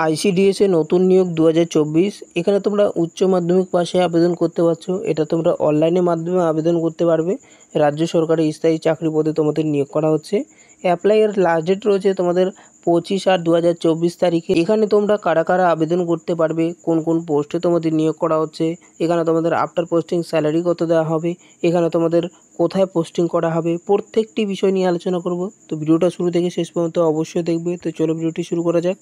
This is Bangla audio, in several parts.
আইসিডিএস এ নতুন নিয়োগ 2024। এখানে তোমরা উচ্চ মাধ্যমিক পাশে আবেদন করতে পারছো। এটা তোমরা অনলাইনের মাধ্যমে আবেদন করতে পারবে। রাজ্য সরকারি স্থায়ী চাকরি পদে তোমাদের নিয়োগ করা হচ্ছে। অ্যাপ্লাইয়ের লাস্ট ডেট রয়েছে তোমাদের 25/8/2024 তারিখে। এখানে তোমরা কারা কারা আবেদন করতে পারবে, কোন কোন পোস্টে তোমাদের নিয়োগ করা হচ্ছে, এখানে তোমাদের আফটার পোস্টিং স্যালারি কত দেওয়া হবে, এখানে তোমাদের কোথায় পোস্টিং করা হবে, প্রত্যেকটি বিষয় নিয়ে আলোচনা করব। তো ভিডিওটা শুরু থেকে শেষ পর্যন্ত অবশ্যই দেখবে। তো চলো ভিডিওটি শুরু করা যাক।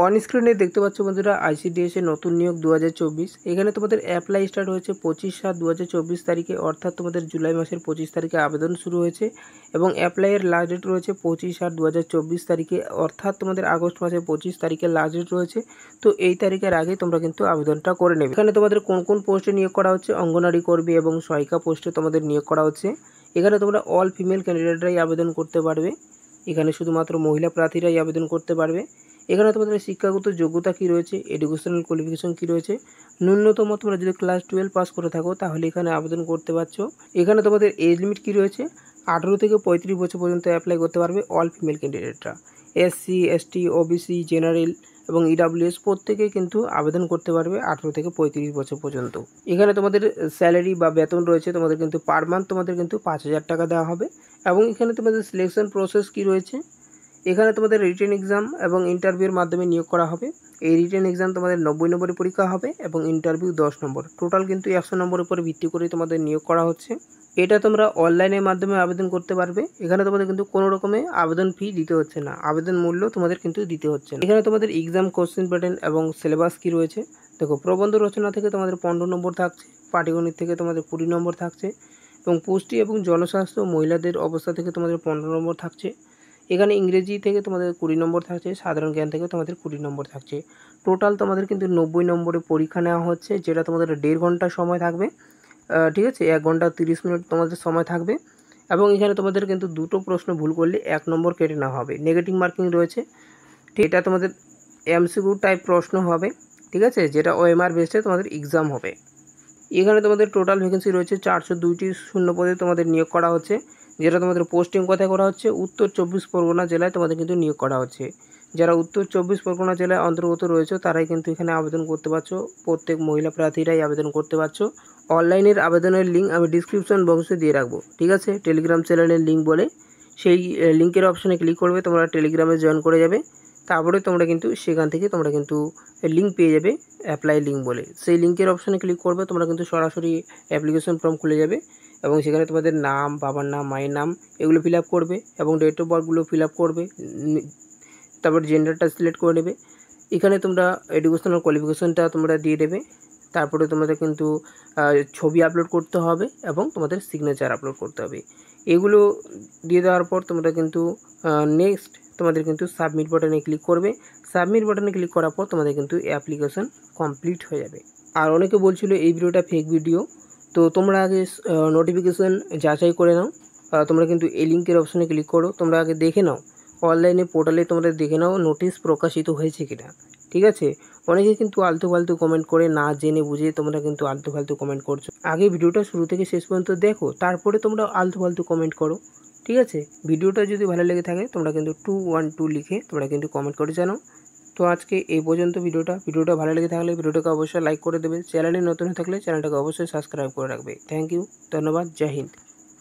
অন স্ক্রিনে দেখতে পাচ্ছ বন্ধুরা, আইসিডিএস এর নতুন নিয়োগ 2024। এখানে তোমাদের অ্যাপ্লাই স্টার্ট হয়েছে 25/7/2024 তারিখে, অর্থাৎ তোমাদের জুলাই মাসের 25 তারিখে আবেদন শুরু হয়েছে এবং অ্যাপ্লাইয়ের লাস্ট ডেট রয়েছে 25/8/2024 তারিখে, অর্থাৎ তোমাদের আগস্ট মাসের 25 তারিখে লাস্ট ডেট রয়েছে। তো এই তারিখের আগে তোমরা কিন্তু আবেদনটা করে নেবে। এখানে তোমাদের কোন কোন পোস্টে নিয়োগ করা হচ্ছে, অঙ্গনারী কর্মী এবং সহায়িকা পোস্টে তোমাদের নিয়োগ করা হচ্ছে। এখানে তোমরা অল ফিমেল ক্যান্ডিডেটরাই আবেদন করতে পারবে। এখানে শুধুমাত্র মহিলা প্রার্থীরাই আবেদন করতে পারবে। এখানে তোমাদের শিক্ষাগত যোগ্যতা কী রয়েছে, এডুকেশনাল কোয়ালিফিকেশন কী রয়েছে, ন্যূনতম তোমরা যদি ক্লাস 12 পাস করে থাকো তাহলে এখানে আবেদন করতে পারছো। এখানে তোমাদের এজ লিমিট কী রয়েছে, 18 থেকে 35 বছর পর্যন্ত অ্যাপ্লাই করতে পারবে অল ফিমেল ক্যান্ডিডেটরা। এসসি, এসটি, ওবিসি, জেনারেল এবং ইডাব্লিউএস প্রত্যেকেই কিন্তু আবেদন করতে পারবে 18 থেকে 35 বছর পর্যন্ত। এখানে তোমাদের স্যালারি বা বেতন রয়েছে তোমাদের কিন্তু পার মান্থ তোমাদের কিন্তু 5,000 টাকা দেওয়া হবে। এবং এখানে তোমাদের সিলেকশন প্রসেস কী রয়েছে, এখানে তোমাদের রিটেন এক্সাম এবং ইন্টারভিউর মাধ্যমে নিয়োগ করা হবে। এই রিটেন এক্সাম তোমাদের 90 নম্বরের পরীক্ষা হবে এবং ইন্টারভিউ 10 নম্বর। টোটাল কিন্তু 100 নম্বরের উপরে ভিত্তি করে তোমাদের নিয়োগ করা হচ্ছে। এটা তোমরা অনলাইনের মাধ্যমে আবেদন করতে পারবে। এখানে তোমাদের কিন্তু কোনো রকমের আবেদন ফি দিতে হচ্ছে না, আবেদন মূল্য তোমাদের কিন্তু দিতে হচ্ছে না। এখানে তোমাদের এক্সাম কোশ্চেন প্যাটার্ন এবং সিলেবাস কী রয়েছে দেখো। প্রবন্ধ রচনা থেকে তোমাদের 15 নম্বর থাকছে, পাটিগণিত থেকে তোমাদের 20 নম্বর থাকছে এবং পুষ্টি এবং জনস্বাস্থ্য মহিলাদের অবস্থা থেকে তোমাদের 15 নম্বর থাকছে। এখানে ইংরেজি থেকে তোমাদের 20 নম্বর থাকছে, সাধারণ জ্ঞান থেকে তোমাদের 20 নম্বর থাকছে। টোটাল তোমাদের কিন্তু 90 নম্বরের পরীক্ষা নেওয়া হচ্ছে, যেটা তোমাদের 1.5 ঘন্টা সময় থাকবে। ঠিক আছে, 1 ঘন্টা 30 মিনিট তোমাদের সময় থাকবে। এবং এখানে তোমাদের কিন্তু দুটো প্রশ্ন ভুল করলে 1 নম্বর কেটে নেওয়া হবে, নেগেটিভ মার্কিং রয়েছে। এটা তোমাদের এমসিকিউ টাইপ প্রশ্ন হবে, ঠিক আছে, যেটা ওএমআর বেসে তোমাদের এক্সাম হবে। এখানে তোমাদের টোটাল ভ্যাকেন্সি রয়েছে 402টি শূন্য পদে তোমাদের নিয়োগ করা হচ্ছে, যেটা তোমাদের পোস্টিং কোথায় করা হচ্ছে, উত্তর 24 পরগনা জেলায় তোমাদের কিন্তু নিয়োগ করা হচ্ছে। যারা উত্তর 24 পরগনা জেলায় অন্তর্গত রয়েছে তারাই কিন্তু এখানে আবেদন করতে পারছো। প্রত্যেক মহিলা প্রার্থীরাই আবেদন করতে পারছো। অনলাইনের আবেদনের লিঙ্ক আমি ডিসক্রিপশন বক্সে দিয়ে রাখবো, ঠিক আছে। টেলিগ্রাম চ্যানেলের লিঙ্ক বলে সেই লিঙ্কের অপশানে ক্লিক করবে, তোমরা টেলিগ্রামে জয়েন করে যাবে। তারপরে তোমরা কিন্তু সেখান থেকে তোমরা কিন্তু লিঙ্ক পেয়ে যাবে, অ্যাপ্লাই লিঙ্ক বলে। সেই লিঙ্কের অপশানে ক্লিক করবে, তোমরা কিন্তু সরাসরি অ্যাপ্লিকেশন ফর্ম খুলে যাবে এবং সেখানে তোমাদের নাম, বাবার নাম, মায়ের নাম এগুলো ফিল আপ করবে এবং ডেট অফ বার্থগুলো ফিল আপ করবে। তারপর জেন্ডারটা সিলেক্ট করে নেবে। এখানে তোমরা এডুকেশনাল কোয়ালিফিকেশনটা তোমরা দিয়ে দেবে। তারপরে তোমাদের কিন্তু ছবি আপলোড করতে হবে এবং তোমাদের সিগনেচার আপলোড করতে হবে। এগুলো দিয়ে দেওয়ার পর তোমরা কিন্তু নেক্সট তোমাদের কিন্তু সাবমিট বাটনে ক্লিক করবে। সাবমিট বাটনে ক্লিক করার পর তোমাদের কিন্তু অ্যাপ্লিকেশন কমপ্লিট হয়ে যাবে। আর অনেকে বলছিল এই ভিডিওটা ফেক ভিডিও, তো তোমরা আগে নোটিফিকেশান যাচাই করে নাও। তোমরা কিন্তু এই লিঙ্কের অপশানে ক্লিক করো, তোমরা আগে দেখে নাও অনলাইনে পোর্টালে, তোমরা দেখে নাও নোটিশ প্রকাশিত হয়েছে কিনা, ঠিক আছে। অনেকে কিন্তু আলতু ফালতু কমেন্ট করে, না জেনে বুঝে তোমরা কিন্তু আলতু ফালতু কমেন্ট করছো। আগে ভিডিওটা শুরু থেকে শেষ পর্যন্ত দেখো, তারপরে তোমরা আলতু ফালতু কমেন্ট করো, ঠিক আছে। ভিডিওটা যদি ভালো লেগে থাকে তোমরা কিন্তু 212 লিখে তোমরা কিন্তু কমেন্ট করে জানাও। তো আজকে এই পর্যন্ত ভিডিওটা ভালো লেগে থাকলে ভিডিওটাকে অবশ্যই লাইক করে দেবে। চ্যানেলে নতুন হয়ে থাকলে চ্যানেলটাকে অবশ্যই সাবস্ক্রাইব করে রাখবে। থ্যাংক ইউ, ধন্যবাদ, জয় হিন্দ।